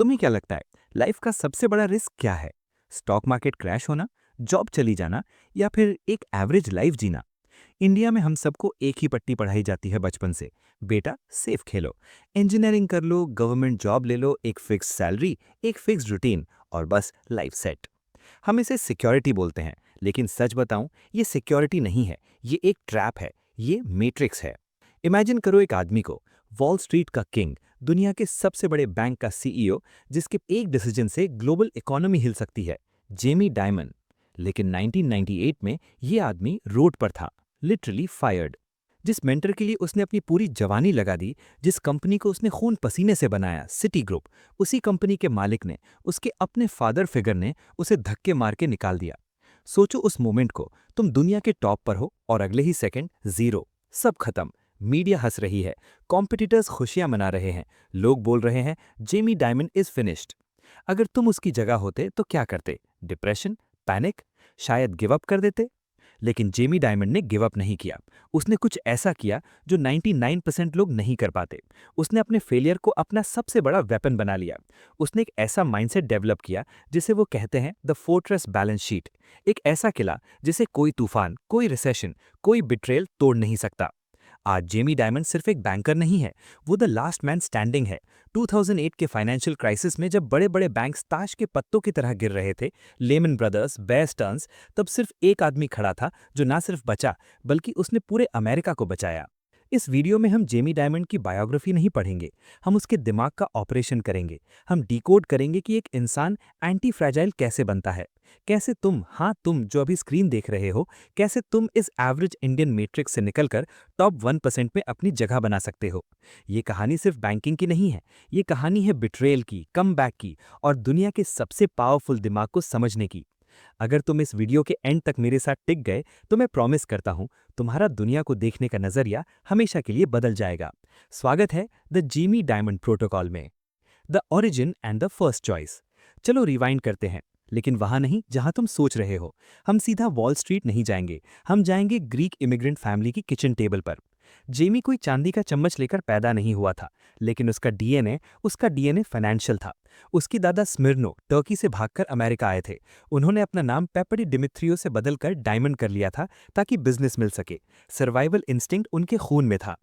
तुम्हें क्या लगता है, लाइफ का सबसे बड़ा रिस्क क्या है? स्टॉक मार्केट क्रैश होना, जॉब चली जाना, या फिर एक एवरेज लाइफ जीना? इंडिया में हम सबको एक ही पट्टी पढ़ाई जाती है बचपन से। बेटा सेफ खेलो, इंजीनियरिंग कर लो, गवर्नमेंट जॉब ले लो, एक फिक्स सैलरी, एक फिक्स रूटीन, और बस लाइफ सेट। हम इसे सिक्योरिटी बोलते हैं, लेकिन सच बताऊं, ये सिक्योरिटी नहीं है, ये एक ट्रैप है, ये मैट्रिक्स है। इमेजिन करो एक आदमी को, वॉल स्ट्रीट का किंग, दुनिया के सबसे बड़े बैंक का सीईओ, जिसके एक डिसीजन से ग्लोबल इकोनॉमी हिल सकती है, जेमी डायमन। लेकिन 1998 में ये आदमी रोड पर था, लिटरली फायर्ड। जिस मेंटर के लिए उसने अपनी पूरी जवानी लगा दी, जिस कंपनी को उसने खून पसीने से बनाया, सिटी ग्रुप, उसी कंपनी के मालिक ने, उसके अपने फादर फिगर ने उसे धक्के मार के निकाल दिया। सोचो उस मोमेंट को, तुम दुनिया के टॉप पर हो और अगले ही सेकंड जीरो, सब खत्म। मीडिया हंस रही है, कॉम्पिटिटर्स खुशियां मना रहे हैं, लोग बोल रहे हैं जेमी डायमंड इज फिनिश्ड। अगर तुम उसकी जगह होते तो क्या करते? डिप्रेशन, पैनिक, शायद गिव अप कर देते? लेकिन जेमी डायमंड ने गिव अप नहीं किया। उसने कुछ ऐसा किया जो 99% लोग नहीं कर पाते। उसने अपने फेलियर को अपना सबसे बड़ा वेपन बना लिया। उसने एक ऐसा माइंडसेट डेवलप किया जिसे वो कहते हैं द फोर्ट्रेस बैलेंस शीट। एक ऐसा किला जिसे कोई तूफान, कोई रिसेशन, कोई बिट्रेल तोड़ नहीं सकता। आज जेमी डायमंड सिर्फ एक बैंकर नहीं है, वो द लास्ट मैन स्टैंडिंग है। 2008 के फाइनेंशियल क्राइसिस में जब बड़े बड़े बैंक्स ताश के पत्तों की तरह गिर रहे थे, लेमन ब्रदर्स, बेयर स्टर्न्स, तब सिर्फ एक आदमी खड़ा था जो ना सिर्फ बचा, बल्कि उसने पूरे अमेरिका को बचाया। इस वीडियो में हम जेमी डायमंड की बायोग्राफी नहीं पढ़ेंगे, हम उसके दिमाग का ऑपरेशन करेंगे। हम डिकोड करेंगे कि एक इंसान एंटी फ्रैजाइल कैसे बनता है। कैसे तुम, हाँ तुम जो अभी स्क्रीन देख रहे हो, कैसे तुम इस एवरेज इंडियन मैट्रिक्स से निकलकर टॉप 1% में अपनी जगह बना सकते हो। ये कहानी सिर्फ बैंकिंग की नहीं है, ये कहानी है बिट्रेल की, कमबैक की, और दुनिया के सबसे पावरफुल दिमाग को समझने की। अगर तुम इस वीडियो के एंड तक मेरे साथ टिक गए तो मैं प्रॉमिस करता हूं, तुम्हारा दुनिया को देखने का नजरिया हमेशा के लिए बदल जाएगा। स्वागत है द जेमी डायमंड प्रोटोकॉल में। The origin and the first choice. चलो रिवाइंड करते हैं, लेकिन वहां नहीं जहां तुम सोच रहे हो। हम सीधा वॉल स्ट्रीट नहीं जाएंगे, हम जाएंगे ग्रीक इमिग्रेंट फैमिली की किचन टेबल पर। जेमी कोई चांदी का चम्मच लेकर पैदा नहीं हुआ था, लेकिन उसका डीएनए फाइनेंशियल था। उसकी दादा स्मिर्नो टर्की से भागकर अमेरिका आए थे। उन्होंने अपना नाम पेपडी डिमित्रियो से बदलकर डायमंड कर लिया था ताकि बिजनेस मिल सके। सर्वाइवल इंस्टिंक्ट उनके खून में था।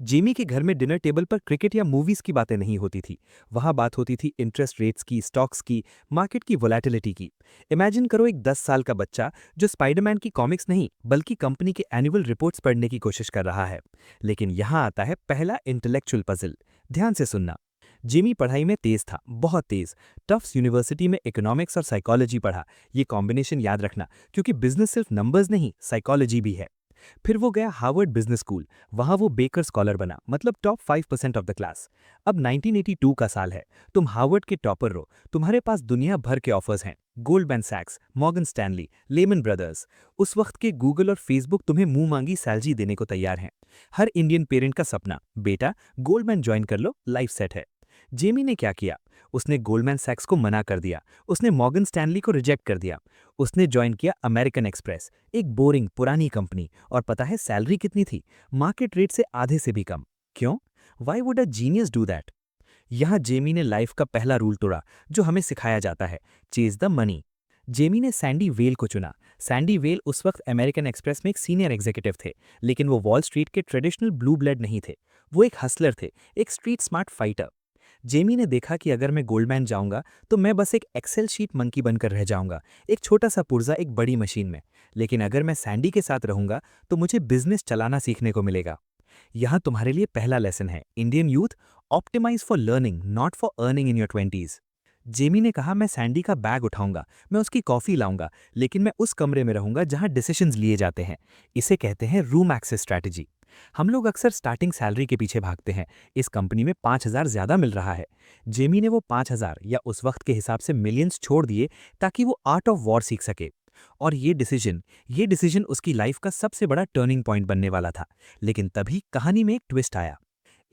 जेमी के घर में डिनर टेबल पर क्रिकेट या मूवीज की बातें नहीं होती थी। वहां बात होती थी इंटरेस्ट रेट्स की, स्टॉक्स की, मार्केट की वोलेटिलिटी की। इमेजिन करो एक 10 साल का बच्चा जो स्पाइडरमैन की कॉमिक्स नहीं बल्कि कंपनी के एनुअल रिपोर्ट्स पढ़ने की कोशिश कर रहा है। लेकिन यहां आता है पहला इंटेलेक्चुअल पजल। ध्यान से सुनना। जिमी पढ़ाई में तेज था, बहुत तेज। टफ्स यूनिवर्सिटी में इकोनॉमिक्स और साइकोलॉजी पढ़ा। ये कॉम्बिनेशन याद रखना, क्योंकि बिजनेस सिर्फ नंबर्स नहीं, साइकोलॉजी भी है। फिर वो गया हार्वर्ड बिजनेस स्कूल। वहां वो बेकर स्कॉलर बना, मतलब टॉप 5% ऑफ द क्लास। अब 1982 का साल है, तुम हार्वर्ड के टॉपर हो, तुम्हारे पास दुनिया भर के ऑफर्स हैं। गोल्डमैन सैक्स, मॉर्गन स्टैनली, लेमन ब्रदर्स। उस वक्त के गूगल और फेसबुक तुम्हें मुंह मांगी सैलरी देने को तैयार हैं। हर इंडियन पेरेंट का सपना, बेटा गोल्डमैन ज्वाइन कर लो, लाइफ सेट है। जेमी ने क्या किया? उसने गोल्डमैन सैक्स को मना कर दिया, उसने मॉर्गन स्टैनली को रिजेक्ट कर दिया। उसने ज्वाइन किया अमेरिकन एक्सप्रेस, एक बोरिंग पुरानी कंपनी। और पता है सैलरी कितनी थी? मार्केट रेट से आधे से भी कम। क्यों? Why would a genius do that? यहां जेमी ने लाइफ का पहला रूल तोड़ा जो हमें सिखाया जाता है, चेज द मनी। जेमी ने सैंडी वेल को चुना। सैंडी वेल उस वक्त अमेरिकन एक्सप्रेस में एक सीनियर एग्जीक्यूटिव थे, लेकिन वो वॉल स्ट्रीट के ट्रेडिशनल ब्लू ब्लड नहीं थे। वो एक हसलर थे, एक स्ट्रीट स्मार्ट फाइटर। जेमी ने देखा कि अगर मैं गोल्डमैन जाऊंगा तो मैं बस एक एक्सेल शीट मंकी बनकर रह जाऊंगा, एक छोटा सा पुर्जा एक बड़ी मशीन में। लेकिन अगर मैं सैंडी के साथ रहूंगा तो मुझे बिजनेस चलाना सीखने को मिलेगा। यहां तुम्हारे लिए पहला लेसन है, Indian youth, optimise for learning not for earning in your 20s। Jamie ने कहा मैं सैंडी का बैग उठाऊंगा, मैं उसकी कॉफी लाऊंगा, लेकिन मैं उस कमरे में रहूंगा जहां डिसीजंस लिए जाते हैं। इसे कहते हैं रूम एक्सेस स्ट्रैटेजी। हम लोग अक्सर स्टार्टिंग सैलरी के पीछे भागते हैं, इस कंपनी में 5,000 ज्यादा मिल रहा है। जेमी ने वो 5,000 या उस वक्त के हिसाब से मिलियंस छोड़ दिए ताकि वो आर्ट ऑफ वॉर सीख सके। और ये डिसीजन उसकी लाइफ का सबसे बड़ा टर्निंग पॉइंट बनने वाला था। लेकिन तभी कहानी में एक ट्विस्ट आया।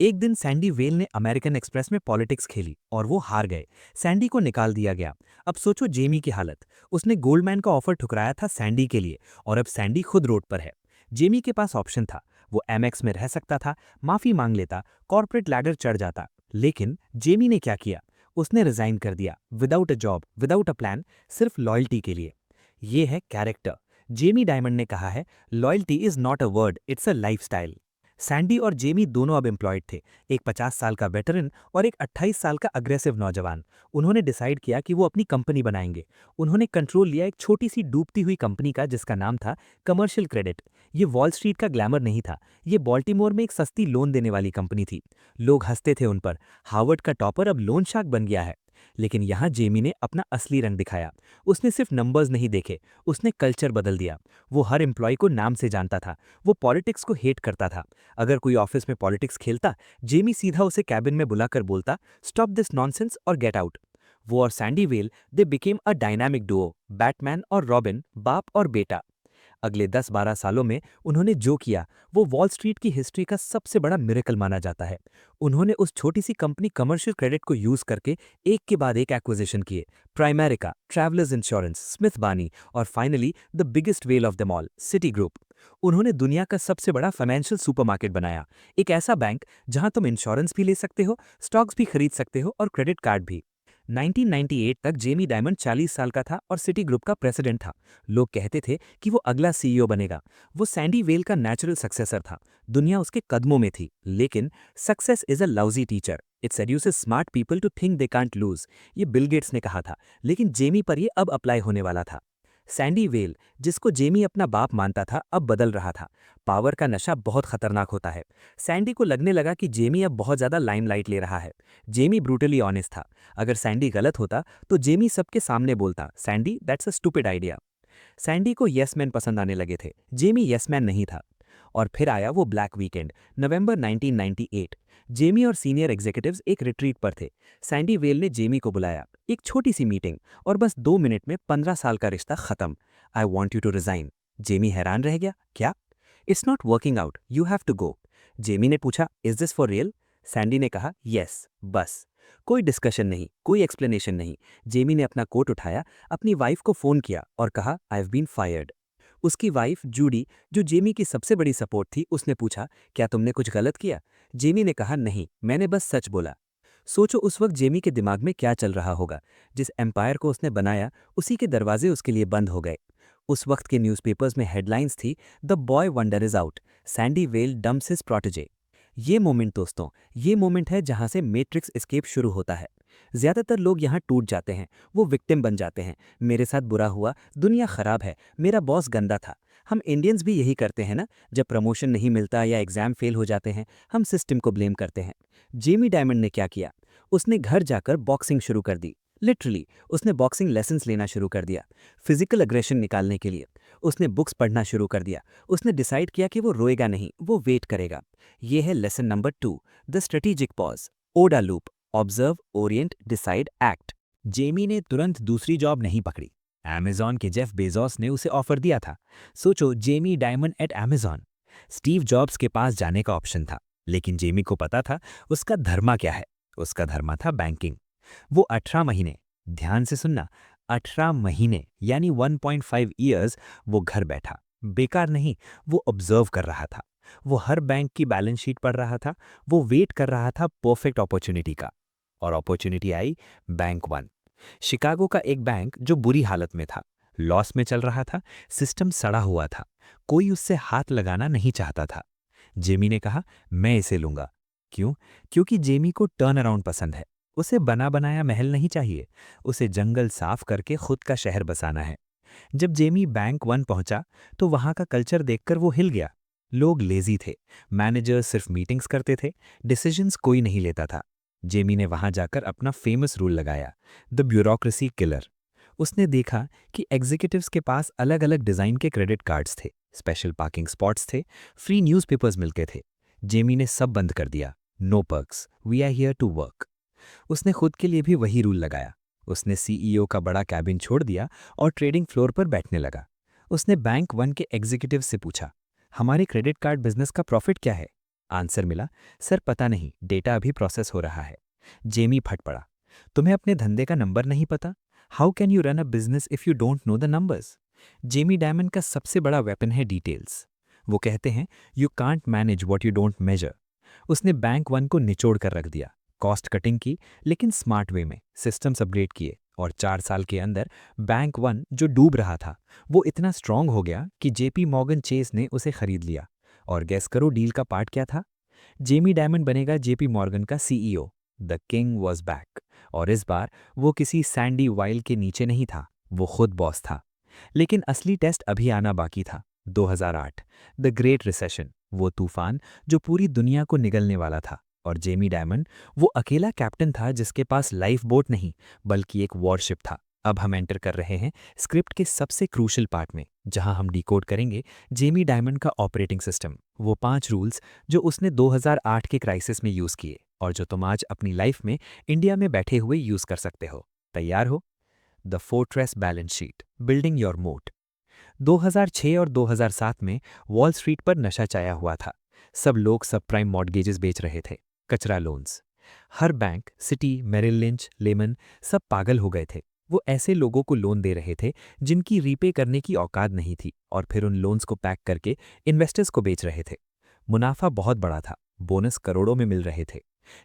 एक दिन सैंडी वेल ने अमेरिकन एक्सप्रेस में पॉलिटिक्स खेली और वो हार गए। सैंडी को निकाल दिया गया। अब सोचो जेमी की हालत। उसने गोल्डमैन का ऑफर ठुकराया था सैंडी के लिए, और अब सैंडी खुद रोड पर है। जेमी के पास ऑप्शन था, वो एमएक्स में रह सकता था, माफी मांग लेता, कॉर्पोरेट लैडर चढ़ जाता। लेकिन जेमी ने क्या किया? उसने रिजाइन कर दिया without a job, without a plan, सिर्फ लॉयल्टी के लिए। ये है कैरेक्टर। जेमी डायमंड ने कहा है, loyalty is not a word, it's a lifestyle. Sandy और जेमी दोनों अब एम्प्लॉयड थे, एक 50 साल का वेटरन और एक 28 साल का अग्रेसिव नौजवान। उन्होंने डिसाइड किया कि वो अपनी कंपनी बनाएंगे। उन्होंने कंट्रोल लिया एक छोटी सी डूबती हुई कंपनी का जिसका नाम था कमर्शियल क्रेडिट। ये वॉल स्ट्रीट का ग्लैमर नहीं था, ये बॉल्टीमोर में एक सस्ती लोन देने वाली कंपनी थी। लोग हंसते थे उन पर, हार्वर्ड का टॉपर अब लोन शार्क बन गया है। लेकिन यहाँ जेमी ने अपना असली रंग दिखाया। उसने सिर्फ नंबर्स नहीं देखे, उसने कल्चर बदल दिया। वो हर एम्प्लॉय को नाम से जानता था, वो पॉलिटिक्स को हेट करता था। अगर कोई ऑफिस में पॉलिटिक्स खेलता, जेमी सीधा उसे कैबिन में बुलाकर बोलता, स्टॉप दिस नॉनसेंस और गेट आउट। वो और Sandy well, they became a dynamic Duo, Batman और रॉबिन, बाप और बेटा। अगले 10-12 सालों में उन्होंने जो किया वो वॉल स्ट्रीट की हिस्ट्री का सबसे बड़ा मिरेकल माना जाता है। उन्होंने उस छोटी सी कंपनी कमर्शियल क्रेडिट को यूज करके एक के बाद एक एक्विजिशन किए। प्राइमेरिका, ट्रैवलर्स इंश्योरेंस, स्मिथ बानी और finally the biggest well of them all, city group. उन्होंने दुनिया का सबसे बड़ा फाइनेंशियल सुपरमार्केट बनाया, एक ऐसा बैंक जहां तुम इंश्योरेंस भी ले सकते हो, स्टॉक्स भी खरीद सकते हो और क्रेडिट कार्ड भी। 1998 तक जेमी डायमंड 40 साल का था और सिटी ग्रुप का प्रेसिडेंट था। लोग कहते थे कि वो अगला सीईओ बनेगा। वो सैंडी वेल का नेचुरल सक्सेसर था। दुनिया उसके कदमों में थी। लेकिन success is a lousy teacher, it seduces smart people to think they can't lose. ये बिल गेट्स ने कहा था, लेकिन जेमी पर ये अब अप्लाई होने वाला था। सैंडी वेल, जिसको जेमी अपना बाप मानता था, अब बदल रहा था। पावर का नशा बहुत खतरनाक होता है। सैंडी को लगने लगा कि जेमी अब बहुत ज्यादा लाइमलाइट ले रहा है। जेमी ब्रूटली ऑनेस्ट था। अगर सैंडी गलत होता तो जेमी सबके सामने बोलता, Sandy that's a stupid idea. Sandy को यस मैन पसंद आने लगे थे, जेमी यस मैन नहीं था। और फिर आया वो ब्लैक वीकेंड, नवंबर 1998। जेमी और सीनियर एग्जीक्यूटिव्स एक रिट्रीट पर थे। सैंडी वेल ने जेमी को बुलाया, एक छोटी सी मीटिंग, और बस 2 मिनट में 15 साल का रिश्ता खत्म। I want you to resign. Jamie हैरान रह गया, क्या? It's not working out, you have to go. Jamie ने पूछा, is this for real? Sandy ने कहा, यस, बस। कोई डिस्कशन नहीं, कोई एक्सप्लेनेशन नहीं। जेमी ने अपना कोट उठाया, अपनी वाइफ को फोन किया और कहा, आई हैव बीन फायर्ड। उसकी वाइफ जूडी, जो जेमी की सबसे बड़ी सपोर्ट थी, उसने पूछा, क्या तुमने कुछ गलत किया? जेमी ने कहा, नहीं, मैंने बस सच बोला। सोचो उस वक्त जेमी के दिमाग में क्या चल रहा होगा। जिस एम्पायर को उसने बनाया, उसी के दरवाजे उसके लिए बंद हो गए। उस वक्त के न्यूज़पेपर्स में हेडलाइंस थी, the boy wonder is out, Sandy well dumps his protégé. ये मोमेंट दोस्तों, ये मोमेंट है जहां से मैट्रिक्स एस्केप शुरू होता है। ज्यादातर लोग यहाँ टूट जाते हैं, वो विक्टिम बन जाते हैं। मेरे साथ बुरा हुआ, दुनिया खराब है, मेरा बॉस गंदा था। हम इंडियंस भी यही करते हैं ना, जब प्रमोशन नहीं मिलता या एग्जाम फेल हो जाते हैं, हम सिस्टम को ब्लेम करते हैं। जेमी डायमंड ने क्या किया? उसने घर जाकर बॉक्सिंग शुरू कर दी। लिटरली उसने बॉक्सिंग लेसन्स लेना शुरू कर दिया, फिजिकल अग्रेशन निकालने के लिए। उसने बुक्स पढ़ना शुरू कर दिया। उसने डिसाइड किया कि वो रोएगा नहीं, वो वेट करेगा। ये है lesson number 2, the strategic pause, OODA loop, observe, orient, decide, act. Jamie ने तुरंत दूसरी जॉब नहीं पकड़ी। अमेज़न के जेफ बेजोस ने उसे ऑफर दिया था। सोचो, Jamie Dimon at Amazon. Steve Jobs के पास जाने का ऑप्शन था, लेकिन जेमी को पता था उसका धर्मा क्या है। उसका धर्मा था बैंकिंग। वो 18 महीने, ध्यान से सुनना, 18 महीने यानी 1.5 ईयर्स वो घर बैठा। बेकार नहीं, वो ऑब्जर्व कर रहा था। वो हर बैंक की बैलेंस शीट पढ़ रहा था। वो वेट कर रहा था परफेक्ट अपॉर्चुनिटी का। और अपॉर्चुनिटी आई, बैंक वन। शिकागो का एक बैंक जो बुरी हालत में था, लॉस में चल रहा था, सिस्टम सड़ा हुआ था, कोई उससे हाथ लगाना नहीं चाहता था। जेमी ने कहा, मैं इसे लूंगा। क्यों? क्योंकि जेमी को टर्न अराउंड पसंद है। उसे बना बनाया महल नहीं चाहिए, उसे जंगल साफ करके खुद का शहर बसाना है। जब जेमी बैंक वन पहुंचा तो वहां का कल्चर देखकर वो हिल गया। लोग लेजी थे, मैनेजर्स सिर्फ मीटिंग्स करते थे, डिसीजंस कोई नहीं लेता था। जेमी ने वहां जाकर अपना फेमस रूल लगाया, द ब्यूरोक्रेसी किलर। उसने देखा कि एग्जीक्यूटिव्स के पास अलग अलग डिजाइन के क्रेडिट कार्ड्स थे, स्पेशल पार्किंग स्पॉट्स थे, फ्री न्यूज़पेपर्स मिलते थे। जेमी ने सब बंद कर दिया, no perks, we are here to work. उसने खुद के लिए भी वही रूल लगाया। उसने सीईओ का बड़ा कैबिन छोड़ दिया और ट्रेडिंग फ्लोर पर बैठने लगा। उसने बैंक वन के एग्जीक्यूटिव से पूछा, हमारे क्रेडिट कार्ड बिजनेस का प्रॉफिट क्या है? आंसर मिला, सर पता नहीं, डेटा अभी प्रोसेस हो रहा है। जेमी फट पड़ा, तुम्हें अपने धंधे का नंबर नहीं पता? How can you run a business if you don't know the numbers? Jamie Dimon का सबसे बड़ा वेपन है डिटेल्स। वो कहते हैं, you can't manage what you don't measure. उसने बैंक वन को निचोड़ कर रख दिया। कॉस्ट कटिंग की, लेकिन स्मार्ट वे में सिस्टम्स अपग्रेड किए और 4 साल के अंदर बैंक वन जो डूब रहा था वो इतना स्ट्रांग हो गया कि जेपी मॉर्गन चेस ने उसे खरीद लिया। और गैस करो डील का पार्ट क्या था? जेमी डायमंड बनेगा जेपी मॉर्गन का CEO. The king was back. और इस बार वो किसी सैंडी वाइल के नीचे नहीं था, वो खुद बॉस था। लेकिन असली टेस्ट अभी आना बाकी था। 2008, द ग्रेट रिसेशन, वो तूफान जो पूरी दुनिया को निगलने वाला था। और जेमी डायमंड वो अकेला कैप्टन था जिसके पास लाइफ बोट नहीं बल्कि एक वॉरशिप था। अब हम एंटर कर रहे हैं स्क्रिप्ट के सबसे क्रूशल पार्ट में, जहां हम डिकोड करेंगे जेमी डायमंड का ऑपरेटिंग सिस्टम, वो 5 रूल्स जो उसने 2008 के क्राइसिस में यूज किए और जो तुम आज अपनी लाइफ में इंडिया में बैठे हुए यूज कर सकते हो। तैयार हो? The fortress balance sheet, building your मोट। 2006 और 2007 में वॉल स्ट्रीट पर नशा छाया हुआ था। सब लोग सब प्राइम मॉर्गेजेस बेच रहे थे, कचरा लोन्स। हर bank, Citi, Merrill Lynch, Lehman, सब पागल हो गए थे। वो ऐसे लोगों को लोन दे रहे थे जिनकी रीपे करने की औकात नहीं थी और फिर उन लोन्स को पैक करके इन्वेस्टर्स को बेच रहे थे। मुनाफा बहुत बड़ा था, बोनस करोड़ों में मिल रहे थे।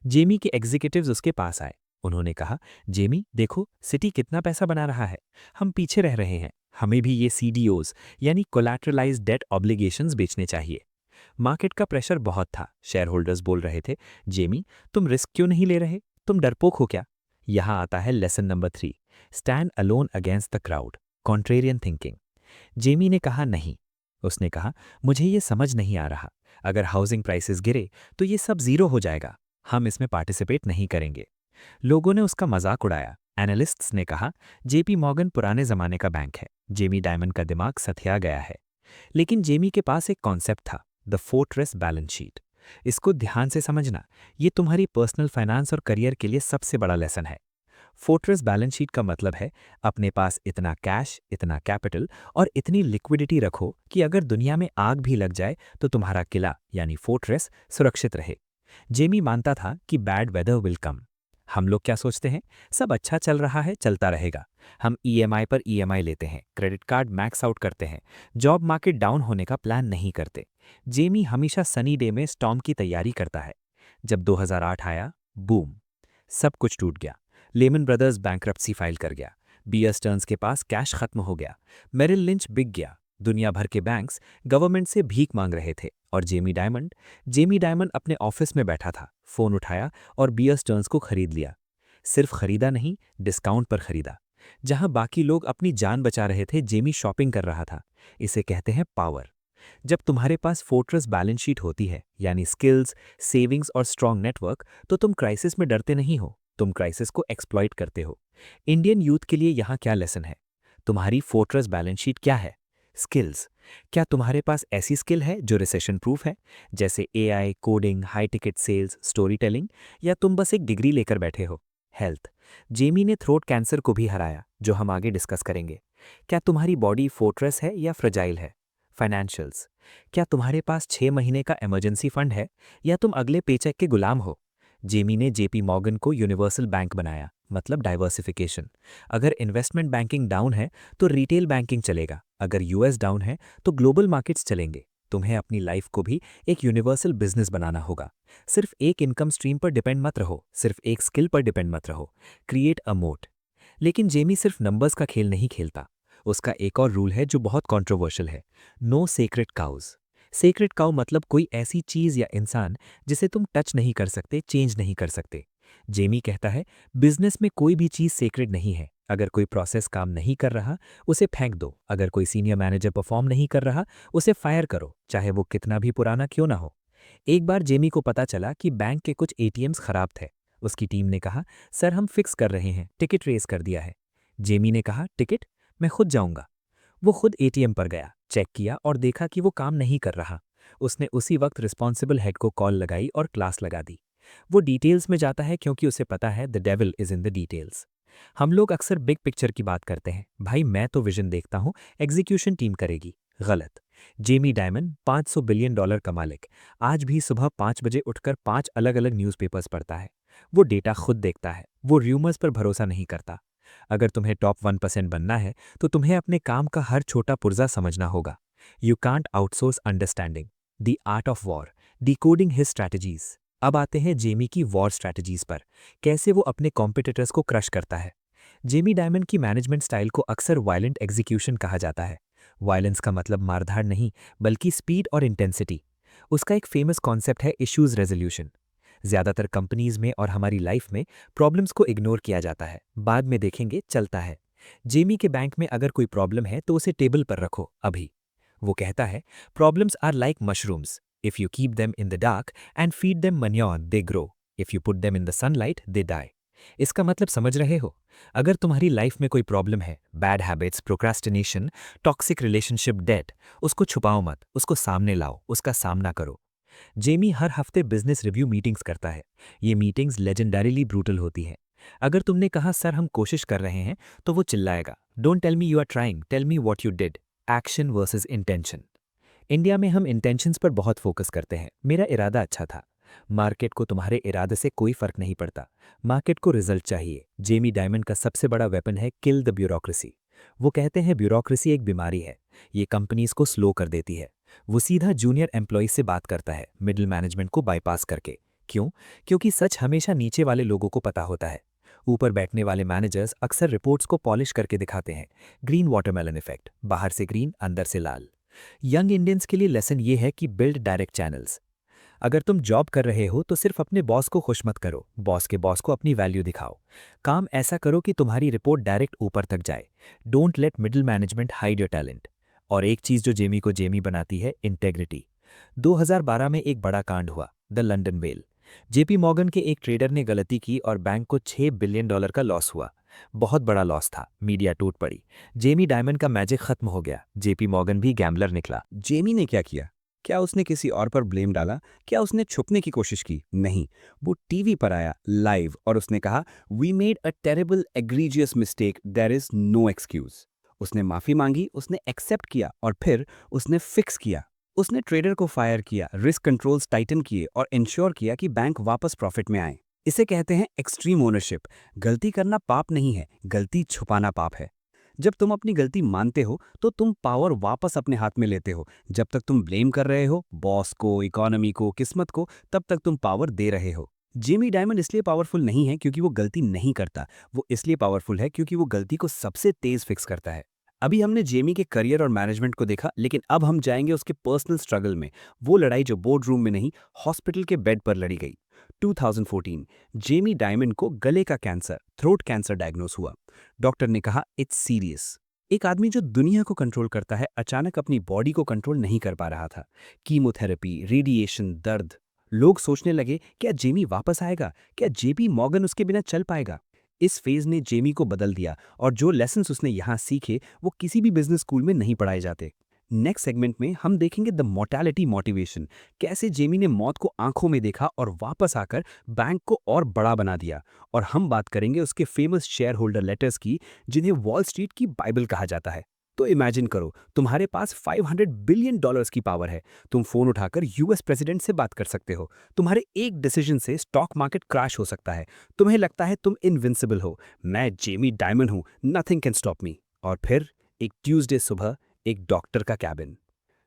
जेमी के एग्जीक्यूटिव्स उसके पास आए। उन्होंने कहा, जेमी देखो सिटी कितना पैसा बना रहा है, हम पीछे रह रहे हैं, हमें भी ये सीडीओज यानी कोलैटरलाइज्ड डेट ऑब्लिगेशंस बेचने चाहिए। मार्केट का प्रेशर बहुत था, शेयर होल्डर्स बोल रहे थे, जेमी तुम रिस्क क्यों नहीं ले रहे, तुम डरपोक हो क्या? यहाँ आता है lesson number 3, stand alone against the crowd, contrarian thinking. Jamie ने कहा नहीं। उसने कहा, मुझे ये समझ नहीं आ रहा, अगर हाउसिंग प्राइसेस गिरे तो ये सब जीरो हो जाएगा, हम इसमें पार्टिसिपेट नहीं करेंगे। लोगों ने उसका मजाक उड़ाया। एनालिस्ट्स ने कहा, जेपी मॉर्गन पुराने जमाने का बैंक है, जेमी डायमंड का दिमाग सथिया गया है। लेकिन जेमी के पास एक कॉन्सेप्ट था, द फोर्ट्रेस बैलेंस शीट। इसको ध्यान से समझना, ये तुम्हारी पर्सनल फाइनेंस और करियर के लिए सबसे बड़ा लेसन है। फोर्ट्रेस बैलेंस शीट का मतलब है अपने पास इतना कैश, इतना कैपिटल और इतनी लिक्विडिटी रखो कि अगर दुनिया में आग भी लग जाए तो तुम्हारा किला यानी फोर्ट्रेस सुरक्षित रहे। जेमी मानता था कि बैड वेदर विल कम। हम लोग क्या सोचते हैं, सब अच्छा चल रहा है, चलता रहेगा। हम ईएमआई पर ईएमआई लेते हैं, क्रेडिट कार्ड मैक्स आउट करते हैं, जॉब मार्केट डाउन होने का प्लान नहीं करते। जेमी हमेशा सनी डे में स्टॉर्म की तैयारी करता है। जब 2008 आया, बूम, सब कुछ टूट गया। लेमन ब्रदर्स बैंक्रप्सी फाइल कर गया, बियर स्टर्न्स के पास कैश खत्म हो गया, मेरिल लिंच बिक गया, दुनिया भर के बैंक्स गवर्नमेंट से भीख मांग रहे थे। और जेमी डायमंड अपने ऑफिस में बैठा था, फोन उठाया और बियर स्टर्न्स को खरीद लिया। सिर्फ खरीदा नहीं, डिस्काउंट पर खरीदा। जहां बाकी लोग अपनी जान बचा रहे थे, जेमी शॉपिंग कर रहा था। इसे कहते हैं पावर। जब तुम्हारे पास फोर्ट्रेस बैलेंस शीट होती है यानी स्किल्स, सेविंग्स और स्ट्रॉन्ग नेटवर्क, तो तुम क्राइसिस में डरते नहीं हो, तुम क्राइसिस को एक्सप्लॉइट करते हो। इंडियन यूथ के लिए यहाँ क्या लेसन है? तुम्हारी फोर्ट्रेस बैलेंस शीट क्या है? स्किल्स। क्या तुम्हारे पास ऐसी स्किल है जो रिसेशन प्रूफ है, जैसे AI, coding, high ticket sales, story telling, या तुम बस एक डिग्री लेकर बैठे हो? हेल्थ। जेमी ने थ्रोट कैंसर को भी हराया, जो हम आगे डिस्कस करेंगे। क्या तुम्हारी बॉडी फोर्ट्रेस है या फ्रजाइल है? फाइनेंशियल्स। क्या तुम्हारे पास 6 महीने का इमरजेंसी फंड है या तुम अगले पेचेक के गुलाम हो? जेमी ने जेपी मॉर्गन को यूनिवर्सल बैंक बनाया, मतलब डाइवर्सिफिकेशन। अगर इन्वेस्टमेंट बैंकिंग डाउन है तो रिटेल बैंकिंग चलेगा, अगर यूएस डाउन है तो ग्लोबल मार्केट्स चलेंगे। तुम्हें अपनी लाइफ को भी एक यूनिवर्सल बिजनेस बनाना होगा। सिर्फ एक इनकम स्ट्रीम पर डिपेंड मत रहो, सिर्फ एक स्किल पर डिपेंड मत रहो। क्रिएट अ मोट। लेकिन जेमी सिर्फ नंबर्स का खेल नहीं खेलता। उसका एक और रूल है जो बहुत कंट्रोवर्शियल है, no secret cows. Secret cow मतलब कोई ऐसी चीज या इंसान जिसे तुम टच नहीं कर सकते, चेंज नहीं कर सकते। जेमी कहता है, बिजनेस में कोई भी चीज सेक्रेट नहीं है। अगर कोई प्रोसेस काम नहीं कर रहा, उसे फेंक दो। अगर कोई सीनियर मैनेजर परफॉर्म नहीं कर रहा, उसे फायर करो, चाहे वो कितना भी पुराना क्यों ना हो। एक बार जेमी को पता चला कि बैंक के कुछ एटीएम्स खराब थे। उसकी टीम ने कहा, सर हम फिक्स कर रहे हैं, टिकट रेस कर दिया है। जेमी ने कहा, टिकट? मैं खुद जाऊंगा। वो खुद एटीएम पर गया, चेक किया और देखा कि वो काम नहीं कर रहा। उसने उसी वक्त रिस्पॉन्सिबल हेड को कॉल लगाई और क्लास लगा दी। वो डिटेल्स में जाता है क्योंकि उसे पता है the devil is in the details. हम लोग अक्सर बिग पिक्चर की बात करते हैं, भाई मैं तो विजन देखता हूं, एग्जीक्यूशन टीम करेगी। गलत। जेमी डायमंड, $500 बिलियन का मालिक, आज भी सुबह 5 बजे उठकर 5 अलग-अलग न्यूज़पेपर्स पढ़ता है। वो डेटा खुद देखता है, वो र्यूमर्स पर भरोसा नहीं करता। अगर तुम्हें टॉप 1% बनना है तो तुम्हें अपने काम का हर छोटा पुर्जा समझना होगा। You can't outsource understanding, the art of war, decoding his strategies. अब आते हैं जेमी की वॉर स्ट्रैटेजीज पर, कैसे वो अपने कॉम्पिटिटर्स को क्रश करता है। जेमी डायमंड की मैनेजमेंट स्टाइल को अक्सर वायलेंट एग्जीक्यूशन कहा जाता है। वायलेंस का मतलब मारधाड़ नहीं, बल्कि स्पीड और इंटेंसिटी। उसका एक फेमस कॉन्सेप्ट है इश्यूज रेजोल्यूशन। ज्यादातर कंपनीज में और हमारी लाइफ में प्रॉब्लम्स को इग्नोर किया जाता है, बाद में देखेंगे चलता है। जेमी के बैंक में अगर कोई प्रॉब्लम है तो उसे टेबल पर रखो अभी। वो कहता है, problems are like mushrooms, if you keep them in the dark and feed them manure they grow, if you put them in the sunlight they die. इसका मतलब समझ रहे हो? अगर तुम्हारी लाइफ में कोई प्रॉब्लम है, bad habits, procrastination, toxic relationship, debt, उसको छुपाओ मत, उसको सामने लाओ, उसका सामना करो। जेमी हर हफ्ते बिजनेस रिव्यू मीटिंग्स करता है। ये मीटिंग्स लेजेंडरीली ब्रूटल होती हैं। अगर तुमने कहा सर हम कोशिश कर रहे हैं, तो वो चिल्लाएगा, don't tell me you are trying, tell me what you did. Action versus intention. India में हम इंटेंशंस पर बहुत फोकस करते हैं, मेरा इरादा अच्छा था। मार्केट को तुम्हारे इरादे से कोई फर्क नहीं पड़ता, मार्केट को रिजल्ट चाहिए। जेमी डायमंड का सबसे बड़ा वेपन है किल द ब्यूरोक्रेसी। वो कहते हैं ब्यूरोक्रेसी एक बीमारी है, ये कंपनीज को स्लो कर देती है। वो सीधा जूनियर एम्प्लॉय से बात करता है, मिडिल मैनेजमेंट को बाईपास करके। क्यों? क्योंकि सच हमेशा नीचे वाले लोगों को पता होता है। ऊपर बैठने वाले मैनेजर्स अक्सर रिपोर्ट्स को पॉलिश करके दिखाते हैं, ग्रीन वाटरमेलन इफेक्ट, बाहर से ग्रीन अंदर से लाल। यंग इंडियंस के लिए लेसन ये है कि बिल्ड डायरेक्ट चैनल्स। अगर तुम जॉब कर रहे हो तो सिर्फ अपने बॉस को खुश मत करो, बॉस के बॉस को अपनी वैल्यू दिखाओ। काम ऐसा करो कि तुम्हारी रिपोर्ट डायरेक्ट ऊपर तक जाए। Don't let middle management hide your talent. और एक चीज जो जेमी को जेमी बनाती है, इंटेग्रिटी। 2012 में एक बड़ा कांड हुआ, the London well. JP Morgan के एक ट्रेडर ने गलती की और बैंक को $6 बिलियन का लॉस हुआ। बहुत बड़ा लॉस था, मीडिया टूट पड़ी। जेमी डायमंड का मैजिक खत्म हो गया, जेपी मॉर्गन भी गैम्बलर निकला। जेमी ने क्या किया? क्या उसने किसी और पर ब्लेम डाला? क्या उसने छुपने की कोशिश की? नहीं, वो टीवी पर आया लाइव और उसने कहा, we made a terrible egregious mistake, there is no excuse. उसने माफी मांगी, उसने एक्सेप्ट किया और फिर उसने फिक्स किया। उसने ट्रेडर को फायर किया, रिस्क कंट्रोल्स टाइटन किए और इंश्योर किया कि बैंक वापस प्रॉफिट में आए। इसे कहते हैं एक्सट्रीम ओनरशिप। गलती करना पाप नहीं है, गलती छुपाना पाप है। जब तुम अपनी गलती मानते हो तो तुम पावर वापस अपने हाथ में लेते हो। जब तक तुम ब्लेम कर रहे हो बॉस को, इकोनॉमी को, किस्मत को, तब तक तुम पावर दे रहे हो। जेमी डायमंड इसलिए पावरफुल नहीं है क्योंकि वो गलती नहीं करता, वो इसलिए पावरफुल है क्योंकि वो गलती को सबसे तेज फिक्स करता है। अभी हमने जेमी के करियर और मैनेजमेंट को देखा, लेकिन अब हम जाएंगे उसके पर्सनल स्ट्रगल में। वो लड़ाई जो बोर्ड रूम में नहीं, हॉस्पिटल के बेड पर लड़ी गई। 2014, जेमी डायमंड को गले का कैंसर, थ्रोट कैंसर डायग्नोस हुआ। डॉक्टर ने कहा इट्स सीरियस। एक आदमी जो दुनिया को कंट्रोल करता है अचानक अपनी बॉडी को कंट्रोल नहीं कर पा रहा था। कीमोथेरेपी, रेडिएशन, दर्द। लोग सोचने लगे, क्या जेमी वापस आएगा? क्या जेपी मॉर्गन उसके बिना चल पाएगा? इस फेज ने जेमी को बदल दिया और जो लेसन्स उसने यहाँ सीखे वो किसी भी बिजनेस स्कूल में नहीं पढ़ाए जाते। नेक्स्ट सेगमेंट में हम देखेंगे द मोर्टैलिटी मोटिवेशन, कैसे जेमी ने मौत को आंखों में देखा और वापस आकर बैंक को और बड़ा बना दिया। और हम बात करेंगे उसके फेमस शेयर होल्डर लेटर्स की, जिन्हें वॉल स्ट्रीट की बाइबल कहा जाता है। तो इमेजिन करो, तुम्हारे पास $500 बिलियन की पावर है। तुम फोन उठाकर यूएस प्रेसिडेंट से बात कर सकते हो। तुम्हारे एक डिसीजन से स्टॉक मार्केट क्रैश हो सकता है। तुम्हें लगता है तुम इनविंसिबल हो। मैं जेमी डायमंड हूं, नथिंग कैन स्टॉप मी। और फिर एक ट्यूसडे सुबह, एक डॉक्टर का कैबिन।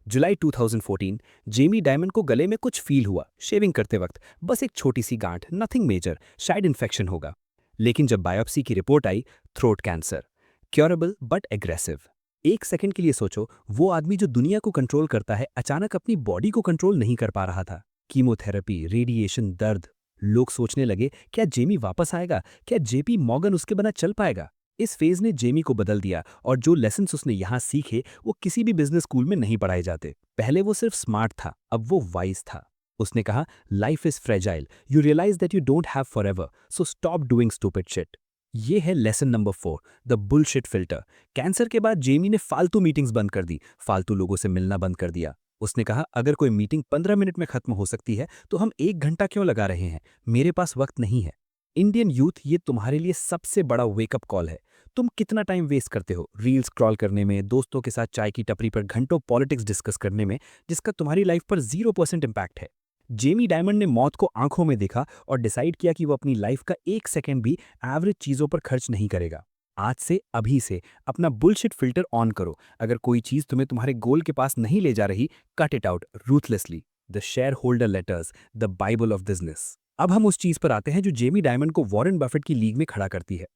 जुलाई 2014, जेमी डायमंड को गले में कुछ फील हुआ, शेविंग करते वक्त, बस एक छोटी सी गांठ, नथिंग मेजर, शायद इन्फेक्शन होगा। लेकिन जब बायोप्सी की report I, throat cancer, curable but aggressive. एक सेकंड के लिए सोचो, वो आदमी जो दुनिया को कंट्रोल करता है अचानक अपनी बॉडी को कंट्रोल नहीं कर पा रहा था। कीमोथेरेपी, रेडिएशन, दर्द। लोग सोचने लगे, क्या जेमी वापस आएगा? क्या जेपी मॉर्गन उसके बिना चल पाएगा? इस फेज ने जेमी को बदल दिया और जो लेसन्स उसने यहाँ सीखे वो किसी भी बिजनेस स्कूल में नहीं पढ़ाए जाते। पहले वो सिर्फ स्मार्ट था, अब वो वाइज था। उसने कहा, life is fragile, you realise that you don't have forever, so stop doing stupid shit. ये है lesson number 4, the bullshit filter. Cancer के बाद जेमी ने फालतू मीटिंग्स बंद कर दी, फालतू लोगों से मिलना बंद कर दिया। उसने कहा, अगर कोई मीटिंग 15 मिनट में खत्म हो सकती है तो हम 1 घंटा क्यों लगा रहे हैं? मेरे पास वक्त नहीं है। इंडियन यूथ, ये तुम्हारे लिए सबसे बड़ा वेकअप कॉल है। तुम कितना टाइम वेस्ट करते हो रील्स स्क्रॉल करने में, दोस्तों के साथ चाय की टपरी पर घंटों पॉलिटिक्स डिस्कस करने में, जिसका तुम्हारी लाइफ पर 0% इम्पैक्ट है। जेमी डायमंड ने मौत को आंखों में देखा और डिसाइड किया कि वो अपनी लाइफ का 1 सेकंड भी एवरेज चीजों पर खर्च नहीं करेगा। आज से, अभी से अपना बुलशिट फिल्टर ऑन करो। अगर कोई चीज तुम्हें तुम्हारे गोल के पास नहीं ले जा रही, cut it out ruthlessly. The share holder letters, the Bible of business. अब हम उस चीज पर आते हैं जो जेमी डायमंड को वॉरेन बफेट की लीग में खड़ा करती है।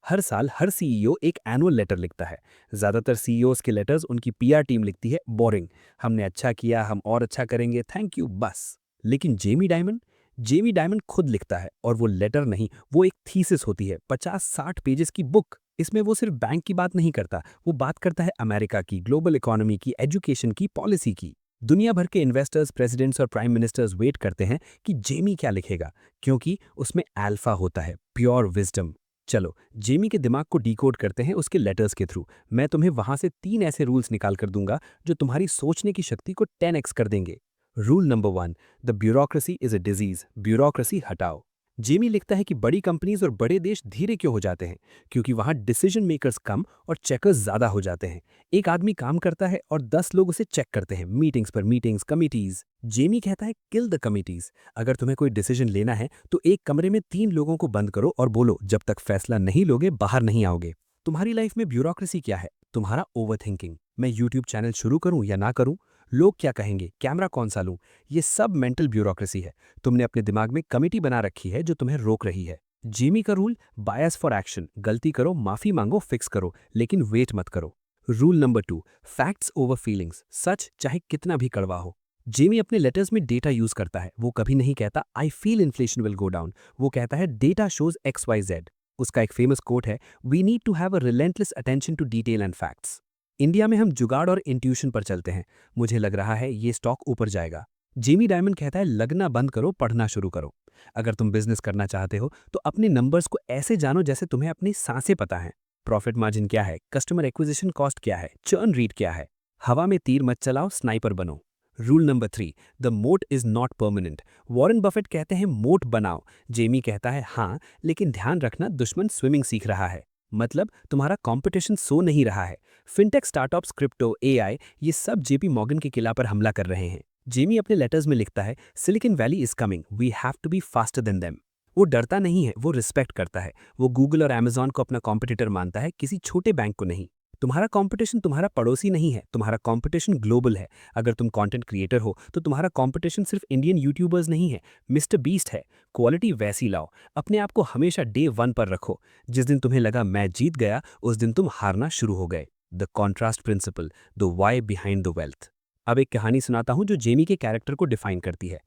हर साल हर सीईओ एक एनुअल लेटर लिखता है। ज्यादातर सीईओज के लेटर्स उनकी पीआर टीम लिखती है, बोरिंग, हमने अच्छा किया, हम और अच्छा करेंगे, थैंक यू, बस। लेकिन जेमी डायमंड खुद लिखता है, और वो लेटर नहीं, वो एक थीसिस होती है, 50-60 पेजेस की बुक। इसमें वो सिर्फ बैंक की बात नहीं करता, वो बात करता है अमेरिका की, ग्लोबल इकोनॉमी की, एजुकेशन की, पॉलिसी की। दुनिया भर के इन्वेस्टर्स, प्रेसिडेंट्स और प्राइम मिनिस्टर्स वेट करते हैं कि जेमी क्या लिखेगा, क्योंकि उसमें अल्फा होता है, प्योर विजडम। चलो जेमी के दिमाग को डिकोड करते हैं उसके लेटर्स के थ्रू। मैं तुम्हें वहां से 3 ऐसे रूल्स निकाल कर दूंगा जो तुम्हारी सोचने की शक्ति को 10x कर देंगे। Rule number 1, the bureaucracy is a disease, bureaucracy हटाओ। जेमी लिखता है कि बड़ी कंपनीज और बड़े देश धीरे क्यों हो जाते हैं, क्योंकि वहां डिसीजन मेकर्स कम और चेकर्स ज्यादा हो जाते हैं। एक आदमी काम करता है और 10 लोग उसे चेक करते हैं, मीटिंग्स पर मीटिंग्स, कमिटीज। जेमी कहता है किल द कमिटीज। अगर तुम्हें कोई डिसीजन लेना है तो एक कमरे में 3 लोगों को बंद करो और बोलो जब तक फैसला नहीं लोगे बाहर नहीं आओगे। तुम्हारी लाइफ में ब्यूरोक्रेसी क्या है? तुम्हारा ओवरथिंकिंग। मैं यूट्यूब चैनल शुरू करूं या ना करूं, लोग क्या कहेंगे, कैमरा कौन सा लूं, ये सब मेंटल ब्यूरोक्रेसी है। तुमने अपने दिमाग में कमिटी बना रखी है जो तुम्हें रोक रही है। जेमी का रूल, बायस फॉर एक्शन, गलती करो, माफी मांगो, फिक्स करो, लेकिन वेट मत करो। Rule number 2, facts over feelings, सच चाहे कितना भी कड़वा हो। जेमी अपने लेटर्स में डेटा यूज करता है। वो कभी नहीं कहता I feel inflation will go down, वो कहता है डेटा शोज XYZ। उसका एक फेमस कोट है, we need to have a relentless attention to detail and facts. India में हम जुगाड़ और इंट्यूशन पर चलते हैं। मुझे लग रहा है ये स्टॉक ऊपर जाएगा। जेमी डायमंड कहता है लगना बंद करो, पढ़ना शुरू करो। अगर तुम बिजनेस करना चाहते हो तो अपने नंबर्स को ऐसे जानो जैसे तुम्हें अपनी सांसें पता है। प्रॉफिट मार्जिन क्या है, कस्टमर एक्विजिशन कॉस्ट क्या है, चर्न रेट क्या है। हवा में तीर मत चलाओ, स्नाइपर बनो। रूल नंबर 3, द मोट is not permanent. Warren Buffett कहते हैं मोट बनाओ। जेमी कहता है हाँ, लेकिन ध्यान रखना दुश्मन स्विमिंग सीख रहा है। मतलब तुम्हारा कंपटीशन सो नहीं रहा है। फिनटेक स्टार्टअप्स, क्रिप्टो, एआई, ये सब जेपी मॉर्गन के किला पर हमला कर रहे हैं। जेमी अपने लेटर्स में लिखता है Silicon Valley is coming, we have to be faster than them. वो डरता नहीं है, वो रिस्पेक्ट करता है। वो गूगल और अमेजॉन को अपना कॉम्पिटिटर मानता है, किसी छोटे बैंक को नहीं। तुम्हारा कंपटीशन तुम्हारा पड़ोसी नहीं है, तुम्हारा कंपटीशन ग्लोबल है। अगर तुम कंटेंट क्रिएटर हो तो तुम्हारा कंपटीशन सिर्फ इंडियन यूट्यूबर्स नहीं है, मिस्टर बीस्ट है। क्वालिटी वैसी लाओ, अपने आप को हमेशा डे 1 पर रखो। जिस दिन तुम्हें लगा मैं जीत गया, उस दिन तुम हारना शुरू हो गए। The contrast principle, the why behind the wealth. अब एक कहानी सुनाता हूं जो जेमी के कैरेक्टर को डिफाइन करती है।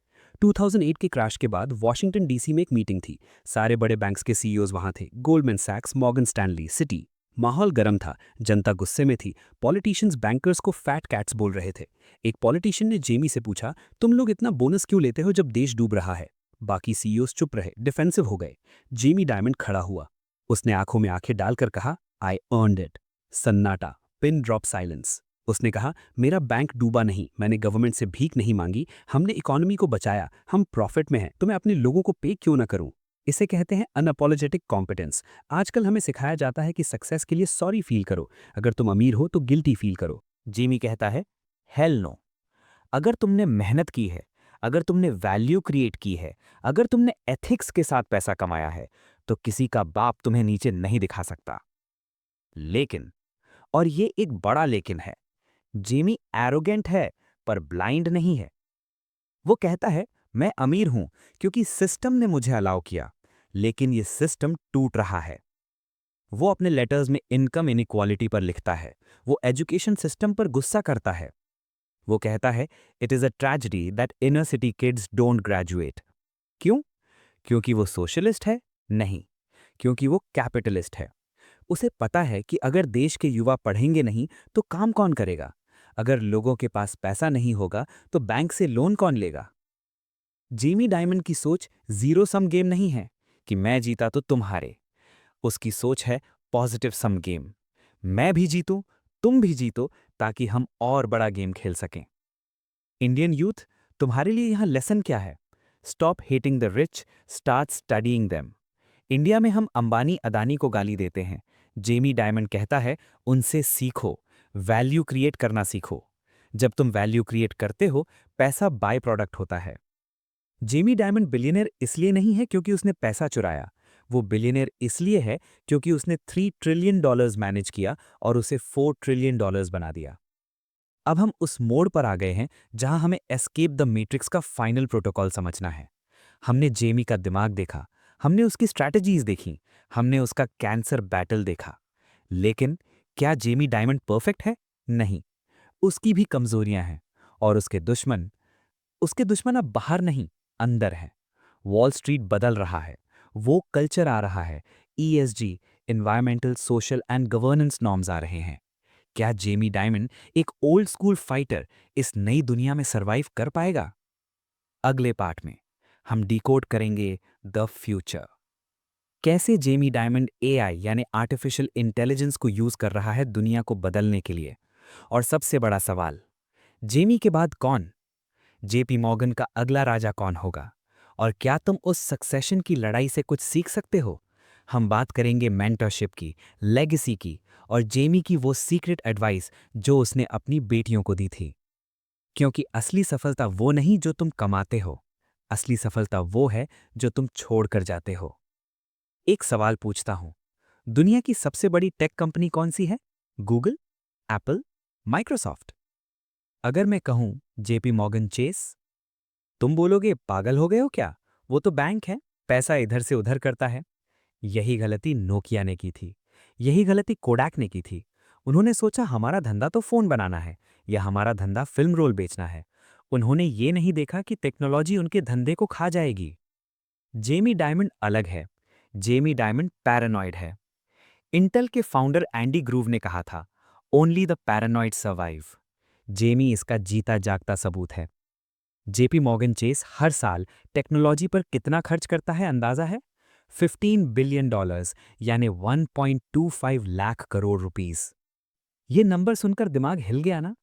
2008 के क्रैश के बाद वॉशिंगटन डीसी में एक मीटिंग थी। सारे बड़े बैंक्स के सीईओज वहां थे, गोल्डमैन सैक्स, मॉर्गन स्टैनली, सिटी। माहौल गर्म था, जनता गुस्से में थी। पॉलिटिशियंस बैंकर्स को फैट कैट्स बोल रहे थे। एक पॉलिटिशियन ने जेमी से पूछा, तुम लोग इतना बोनस क्यों लेते हो जब देश डूब रहा है? बाकी सीईओज चुप रहे, डिफेंसिव हो गए। जेमी डायमंड खड़ा हुआ। उसने आंखों में आंखें डालकर कहा, आई अर्नड इट। सन्नाटा, पिन ड्रॉप साइलेंस। उसने कहा, मेरा बैंक डूबा नहीं, मैंने गवर्नमेंट से भीख नहीं मांगी, हमने इकोनॉमी को बचाया, हम प्रॉफिट में हैं, तो मैं अपने लोगों को पे क्यों ना करूं? इसे कहते हैं अनअपोलोजेटिक कॉम्पिटेंस। आजकल हमें सिखाया जाता है कि सक्सेस के लिए सॉरी फील करो, अगर तुम अमीर हो तो गिल्टी फील करो। जेमी कहता है हेल नो। अगर तुमने मेहनत की है, अगर तुमने वैल्यू क्रिएट की है, अगर तुमने एथिक्स के साथ पैसा कमाया है, तो किसी का बाप तुम्हें नीचे नहीं दिखा सकता। लेकिन, और ये एक बड़ा लेकिन है, जेमी एरोगेंट है पर ब्लाइंड नहीं है। वो कहता है मैं अमीर हूं क्योंकि सिस्टम ने मुझे अलाउ किया, लेकिन ये सिस्टम टूट रहा है। वो अपने लेटर्स में इनकम इनइक्वालिटी पर लिखता है। वो एजुकेशन सिस्टम पर गुस्सा करता है। वो कहता है it is a tragedy that inner city kids don't graduate. क्यों? क्योंकि वो सोशलिस्ट है? नहीं, क्योंकि वो कैपिटलिस्ट है। उसे पता है कि अगर देश के युवा पढ़ेंगे नहीं तो काम कौन करेगा? अगर लोगों के पास पैसा नहीं होगा तो बैंक से लोन कौन लेगा? जेमी डायमंड की सोच जीरो सम गेम नहीं है कि मैं जीता तो तुम हारे। उसकी सोच है पॉजिटिव सम गेम। मैं भी जीतूं, तुम भी जीतो, ताकि हम और बड़ा गेम खेल सकें। इंडियन यूथ, तुम्हारे लिए यहां लेसन क्या है? Stop hating the rich, start studying them. India में हम अंबानी अदानी को गाली देते हैं। जेमी डायमंड कहता है उनसे सीखो, वैल्यू क्रिएट करना सीखो। जब तुम वैल्यू क्रिएट करते हो, पैसा बाय प्रोडक्ट होता है। जेमी डायमंड बिलियनर इसलिए नहीं है क्योंकि उसने पैसा चुराया। वो बिलियनर इसलिए है क्योंकि उसने $3 ट्रिलियन मैनेज किया और उसे $4 ट्रिलियन बना दिया। अब हम उस मोड़ पर आ गए हैं जहां हमें एस्केप द मैट्रिक्स का फाइनल प्रोटोकॉल समझना है। हमने जेमी का दिमाग देखा, हमने उसकी स्ट्रैटेजीज देखी, हमने उसका कैंसर बैटल देखा। लेकिन क्या जेमी डायमंड परफेक्ट है? नहीं, उसकी भी कमजोरियां हैं। और उसके दुश्मन अब बाहर नहीं, अंदर हैं। वॉल स्ट्रीट बदल रहा है, वो कल्चर आ रहा है, ESG, environmental, social and governance norms आ रहे हैं। क्या जेमी डायमंड, एक ओल्ड स्कूल फाइटर, इस नई दुनिया में सरवाइव कर पाएगा? अगले पार्ट में हम डिकोड करेंगे द फ्यूचर। कैसे जेमी डायमंड एआई यानी आर्टिफिशियल इंटेलिजेंस को यूज कर रहा है दुनिया को बदलने के लिए। और सबसे बड़ा सवाल, जेमी के बाद कौन? जेपी मॉर्गन का अगला राजा कौन होगा? और क्या तुम उस सक्सेशन की लड़ाई से कुछ सीख सकते हो? हम बात करेंगे मेंटरशिप की, लेगेसी की, और जेमी की वो सीक्रेट एडवाइस जो उसने अपनी बेटियों को दी थी। क्योंकि असली सफलता वो नहीं जो तुम कमाते हो, असली सफलता वो है जो तुम छोड़ कर जाते हो। एक सवाल पूछता हूं, दुनिया की सबसे बड़ी टेक कंपनी कौन सी है? Google, Apple, Microsoft? अगर मैं कहूं जेपी मॉर्गन चेस, तुम बोलोगे पागल हो गए हो क्या? वो तो बैंक है, पैसा इधर से उधर करता है। यही गलती नोकिया ने की थी, यही गलती कोडैक ने की थी। उन्होंने सोचा हमारा धंधा तो फोन बनाना है या हमारा धंधा फिल्म रोल बेचना है। उन्होंने ये नहीं देखा कि टेक्नोलॉजी उनके धंधे को खा जाएगी। जेमी डायमंड अलग है। जेमी डायमंड पैरानॉइड है। इंटेल के फाउंडर एंडी ग्रूव ने कहा था, only the paranoid survive. Jamie इसका जीता जागता सबूत है। जेपी मॉर्गन चेस हर साल टेक्नोलॉजी पर कितना खर्च करता है अंदाजा है? $15 बिलियन, यानी 1.25 लाख करोड़ रुपीस। ये नंबर सुनकर दिमाग हिल गया ना?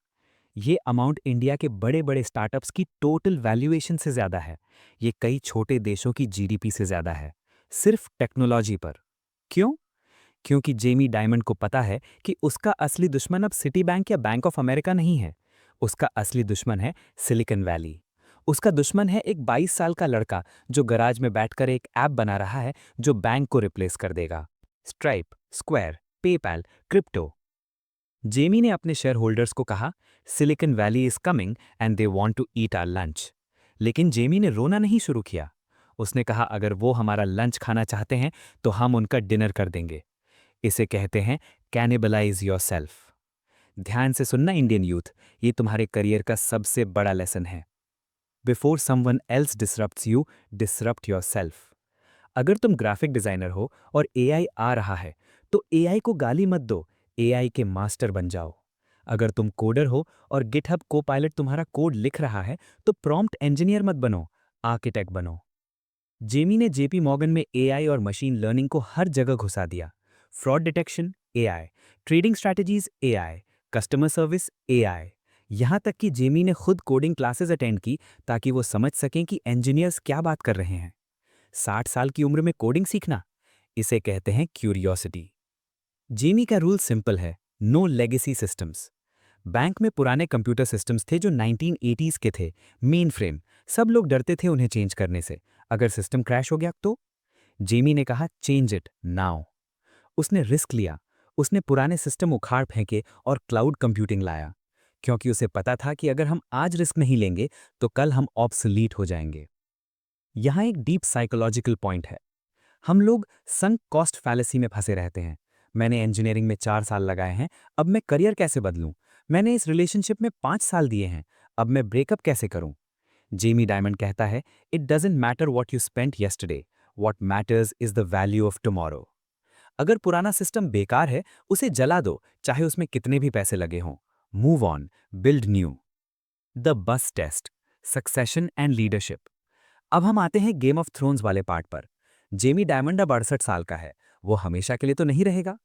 ये अमाउंट इंडिया के बड़े बड़े स्टार्टअप्स की टोटल वैल्यूएशन से ज्यादा है। ये कई छोटे देशों की जीडीपी से ज्यादा है, सिर्फ टेक्नोलॉजी पर। क्यों? क्योंकि जेमी डायमंड को पता है कि उसका असली दुश्मन अब सिटी बैंक या बैंक ऑफ अमेरिका नहीं है। उसका असली दुश्मन है सिलिकॉन वैली। उसका दुश्मन है एक 22 साल का लड़का जो गराज में बैठकर एक ऐप बना रहा है जो बैंक को रिप्लेस कर देगा। Stripe, Square, PayPal, crypto. Jamie ने अपने शेयर होल्डर्स को कहा, Silicon Valley is coming and they want to eat our lunch. लेकिन जेमी ने रोना नहीं शुरू किया। उसने कहा, अगर वो हमारा लंच खाना चाहते हैं तो हम उनका डिनर कर देंगे। इसे कहते हैं कैनिबलाइज योरसेल्फ। ध्यान से सुनना इंडियन यूथ, ये तुम्हारे करियर का सबसे बड़ा लेसन है। Before someone else disrupts you, disrupt yourself. अगर तुम ग्राफिक डिजाइनर हो और एआई आ रहा है तो एआई को गाली मत दो, एआई के मास्टर बन जाओ। अगर तुम कोडर हो और गिटहब कोपायलट तुम्हारा कोड लिख रहा है तो प्रॉम्प्ट इंजीनियर मत बनो, आर्किटेक्ट बनो। जेमी ने जेपी मॉर्गन में एआई और मशीन लर्निंग को हर जगह घुसा दिया। Fraud detection AI, trading strategies AI, customer service AI. यहां तक कि जेमी ने खुद कोडिंग क्लासेस अटेंड की ताकि वो समझ सकें कि इंजीनियर्स क्या बात कर रहे हैं। 60 साल की उम्र में कोडिंग सीखना, इसे कहते हैं क्यूरियोसिटी। जेमी का रूल सिंपल है, नो लेगेसी सिस्टम्स। बैंक में पुराने कंप्यूटर सिस्टम्स थे जो 1980s के थे, मेन फ्रेम। सब लोग डरते थे उन्हें चेंज करने से। अगर सिस्टम क्रैश हो गया तो? जेमी ने कहा, चेंज इट नाउ। उसने रिस्क लिया। उसने पुराने सिस्टम उखाड़ फेंके और क्लाउड कंप्यूटिंग लाया, क्योंकि उसे पता था कि अगर हम आज रिस्क नहीं लेंगे तो कल हम ऑब्सोलीट हो जाएंगे। यहाँ एक डीप साइकोलॉजिकल पॉइंट है। हम लोग संक कॉस्ट फैलेसी में फंसे रहते हैं। मैंने इंजीनियरिंग में 4 साल लगाए हैं, अब मैं करियर कैसे बदलूं? मैंने इस रिलेशनशिप में 5 साल दिए हैं, अब मैं ब्रेकअप कैसे करूं? जेमी डायमंड कहता है, it doesn't matter what you spent yesterday, what matters is the value of tomorrow. अगर पुराना सिस्टम बेकार है, उसे जला दो, चाहे उसमें कितने भी पैसे लगे हों। Move on, build new. The bus test, succession and leadership. अब हम आते हैं गेम ऑफ थ्रोन्स वाले पार्ट पर। जेमी डायमंड अब 68 साल का है, वो हमेशा के लिए तो नहीं रहेगा।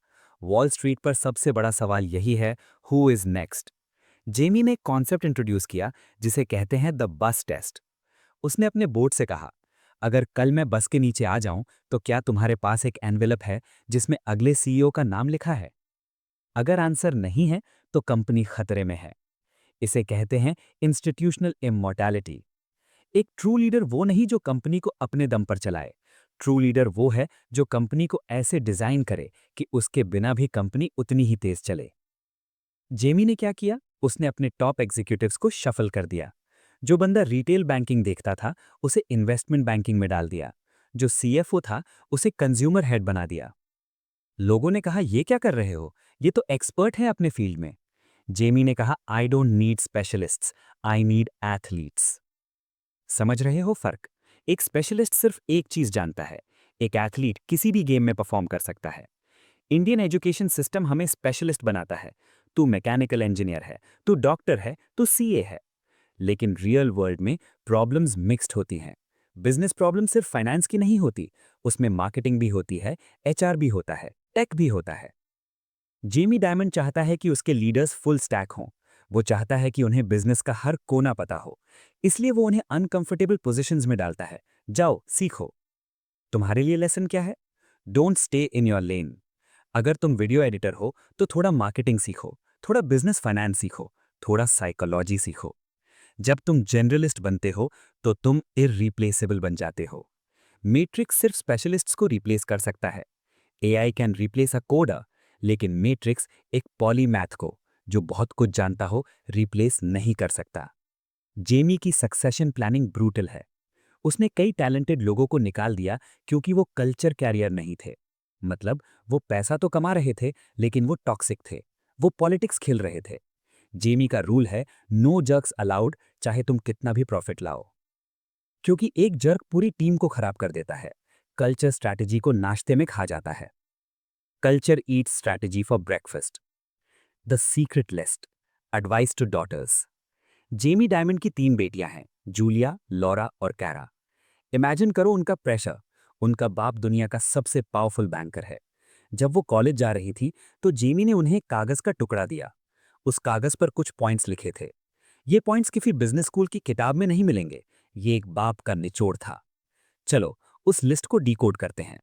वॉल स्ट्रीट पर सबसे बड़ा सवाल यही है, हु इज नेक्स्ट? जेमी ने एक कॉन्सेप्ट इंट्रोड्यूस किया जिसे कहते हैं द बस टेस्ट। उसने अपने बोर्ड से कहा, अगर कल मैं बस के नीचे आ जाऊं तो क्या तुम्हारे पास एक एनवेलप है जिसमें अगले सीईओ का नाम लिखा है? अगर आंसर नहीं है तो कंपनी खतरे में है। इसे कहते हैं इंस्टीट्यूशनल इमॉर्टैलिटी। एक ट्रू लीडर वो नहीं जो कंपनी को अपने दम पर चलाए। ट्रू लीडर वो है जो कंपनी को ऐसे डिजाइन करे कि उसके बिना भी कंपनी उतनी ही तेज चले। जेमी ने क्या किया? उसने अपने टॉप एग्जीक्यूटिव्स को शफल कर दिया। जो बंदा रिटेल बैंकिंग देखता था उसे इन्वेस्टमेंट बैंकिंग में डाल दिया। जो सीएफओ था उसे कंज्यूमर हेड बना दिया। लोगों ने कहा ये क्या कर रहे हो, ये तो एक्सपर्ट हैं अपने फील्ड में। जेमी ने कहा I don't need specialists, I need athletes. समझ रहे हो फर्क? एक स्पेशलिस्ट सिर्फ एक चीज जानता है, एक एथलीट किसी भी गेम में परफॉर्म कर सकता है। इंडियन एजुकेशन सिस्टम हमें स्पेशलिस्ट बनाता है। तू मैकेनिकल इंजीनियर है, तू डॉक्टर है, तू सीए है। लेकिन रियल वर्ल्ड में प्रॉब्लम्स मिक्स्ड होती हैं। बिजनेस प्रॉब्लम सिर्फ फाइनेंस की नहीं होती, उसमें मार्केटिंग भी होती है, एचआर भी होता है, टेक भी होता है। जेमी डायमंड चाहता है कि उसके लीडर्स फुल स्टैक हों। वो चाहता है कि उन्हें बिजनेस का हर कोना पता हो। इसलिए वो उन्हें अनकंफर्टेबल पोजीशंस में डालता है। जाओ सीखो। तुम्हारे लिए लेसन क्या है? Don't stay in your lane. अगर तुम वीडियो एडिटर हो तो थोड़ा मार्केटिंग सीखो, थोड़ा बिजनेस फाइनेंस सीखो, थोड़ा साइकोलॉजी सीखो। जब तुम जनरलिस्ट बनते हो तो तुम इररिप्लेसेबल बन जाते हो। मैट्रिक्स सिर्फ स्पेशलिस्ट्स को रिप्लेस कर सकता है। AI can replace a coder, लेकिन मैट्रिक्स एक पॉलीमैथ को, जो बहुत कुछ जानता हो, रिप्लेस नहीं कर सकता। जेमी की सक्सेशन प्लानिंग ब्रूटल है। उसने कई टैलेंटेड लोगों को निकाल दिया क्योंकि वो कल्चर कैरियर नहीं थे। मतलब वो पैसा तो कमा रहे थे लेकिन वो टॉक्सिक थे। वो पॉलिटिक्स खेल रहे थे। जेमी का रूल है नो जर्क्स अलाउड, चाहे तुम कितना भी प्रॉफिट लाओ। क्योंकि एक जर्क पूरी टीम को खराब कर देता है। कल्चर स्ट्रैटेजी को नाश्ते में खा जाता है। Culture eat strategy for breakfast. The secret list, advice to daughters. Jamie Diamond की 3 बेटियां हैं, जूलिया, लॉरा और कैरा। इमेजिन करो उनका प्रेशर। उनका बाप दुनिया का सबसे पावरफुल बैंकर है। जब वो कॉलेज जा रही थी तो जेमी ने उन्हें एक कागज का टुकड़ा दिया। उस कागज पर कुछ पॉइंट्स लिखे थे। ये पॉइंट्स किसी बिजनेस स्कूल की किताब में नहीं मिलेंगे। ये एक बाप का निचोड़ था। चलो उस लिस्ट को डिकोड करते हैं।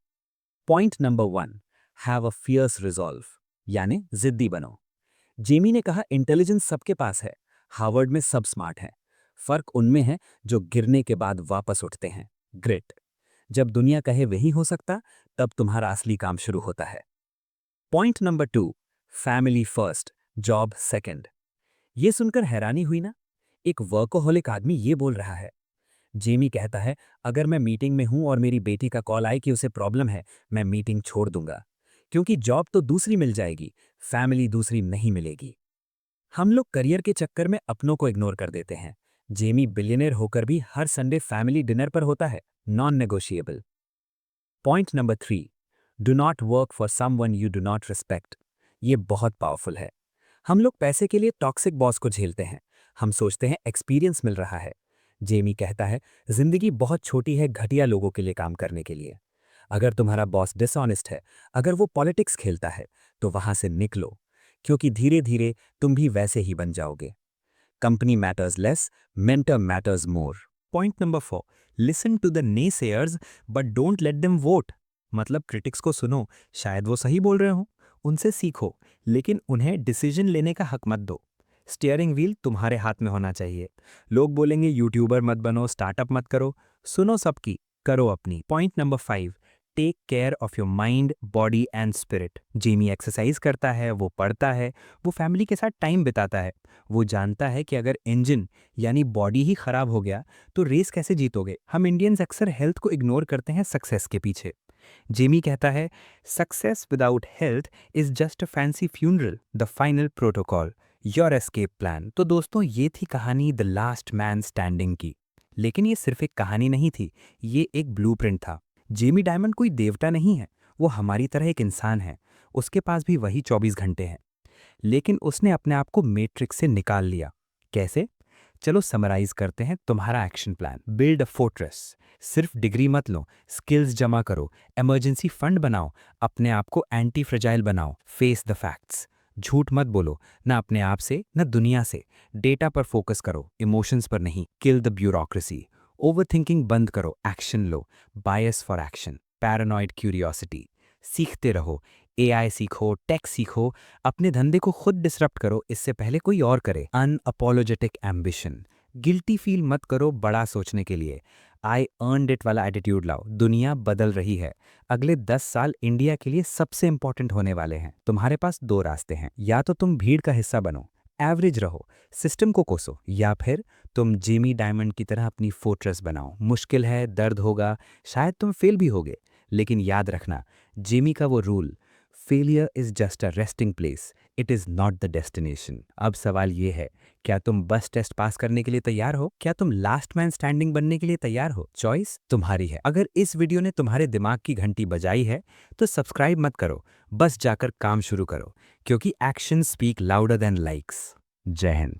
Point number 1, have a fierce resolve, यानी जिद्दी बनो। जेमी ने कहा इंटेलिजेंस सबके पास है, हार्वर्ड में सब स्मार्ट हैं। फर्क उनमें है जो गिरने के बाद वापस उठते हैं। ग्रिट। जब दुनिया कहे वही हो सकता, तब तुम्हारा असली काम शुरू होता है। Point number 2, family first, job second. ये सुनकर हैरानी हुई ना? एक वर्कोहॉलिक आदमी ये बोल रहा है। जेमी कहता है अगर मैं मीटिंग में हूं और मेरी बेटी का कॉल आए कि उसे प्रॉब्लम है, मैं मीटिंग छोड़ दूंगा। क्योंकि जॉब तो दूसरी मिल जाएगी, फैमिली दूसरी नहीं मिलेगी। हम लोग करियर के चक्कर में अपनों को इग्नोर कर देते हैं। जेमी बिलियनर होकर भी हर संडे फैमिली डिनर पर होता है, non negotiable. Point number 3, do not work for someone you do not respect. ये बहुत पावरफुल है। हम लोग पैसे के लिए टॉक्सिक बॉस को झेलते हैं। हम सोचते हैं एक्सपीरियंस मिल रहा है। जेमी कहता है जिंदगी बहुत छोटी है घटिया लोगों के लिए काम करने के लिए। अगर तुम्हारा बॉस डिसऑनेस्ट है, अगर वो पॉलिटिक्स खेलता है, तो वहां से निकलो, क्योंकि धीरे धीरे तुम भी वैसे ही बन जाओगे। Company matters less, mentor matters more. Point number 4, listen to the naysayers but don't let them vote. मतलब क्रिटिक्स को सुनो, शायद वो सही बोल रहे हो, उनसे सीखो, लेकिन उन्हें डिसीजन लेने का हक मत दो। स्टीयरिंग व्हील तुम्हारे हाथ में होना चाहिए। लोग बोलेंगे यूट्यूबर मत बनो, स्टार्टअप मत करो, सुनो सबकी, करो अपनी। Point number 5, take care of your mind, body and spirit. Jamie exercise करता है, वो पढ़ता है, वो फैमिली के साथ टाइम बिताता है। वो जानता है कि अगर इंजन यानी बॉडी ही खराब हो गया तो रेस कैसे जीतोगे। हम इंडियंस अक्सर हेल्थ को इग्नोर करते हैं सक्सेस के पीछे। जेमी कहता है success without health is just a fancy funeral, the final protocol, your escape plan. तो दोस्तों ये थी कहानी द लास्ट मैन स्टैंडिंग की। लेकिन ये सिर्फ एक कहानी नहीं थी, ये एक ब्लूप्रिंट था। जेमी डायमंड कोई देवता नहीं है, वो हमारी तरह एक इंसान है। उसके पास भी वही 24 घंटे हैं। लेकिन उसने अपने आप को मैट्रिक्स से निकाल लिया। कैसे? चलो समराइज करते हैं तुम्हारा action plan. Build a fortress. सिर्फ डिग्री मत लो, स्किल्स जमा करो, इमरजेंसी फंड बनाओ, अपने आप को एंटी फ्रेजाइल बनाओ, फेस द फैक्ट्स। झूठ मत बोलो, ना अपने आप से ना दुनिया से। डेटा पर फोकस करो, इमोशंस पर नहीं। Kill the bureaucracy. Over thinking बंद करो, action low. Bias for action, paranoid curiosity. सीखते रहो, एआई सीखो, टेक सीखो, अपने धंधे को खुद डिसरप्ट करो इससे पहले कोई और करे। Unapologetic ambition. गिल्टी फील मत करो बड़ा सोचने के लिए। आई अर्नड इट वाला एटीट्यूड लाओ। दुनिया बदल रही है। अगले 10 साल इंडिया के लिए सबसे इंपॉर्टेंट होने वाले हैं। तुम्हारे पास 2 रास्ते हैं, या तो तुम भीड़ का हिस्सा बनो, एवरेज रहो, सिस्टम को कोसो, या फिर तुम जेमी डायमंड की तरह अपनी फोर्ट्रेस बनाओ। मुश्किल है, दर्द होगा, शायद तुम फेल भी होगे, लेकिन याद रखना जेमी का वो rule, failure is just a resting place, it is not the destination. अब सवाल ये है, क्या तुम बस टेस्ट पास करने के लिए तैयार हो? क्या तुम लास्ट मैन स्टैंडिंग बनने के लिए तैयार हो? चॉइस तुम्हारी है। अगर इस वीडियो ने तुम्हारे दिमाग की घंटी बजाई है तो सब्सक्राइब मत करो, बस जाकर काम शुरू करो, क्योंकि action speak louder than likes. जय हिंद।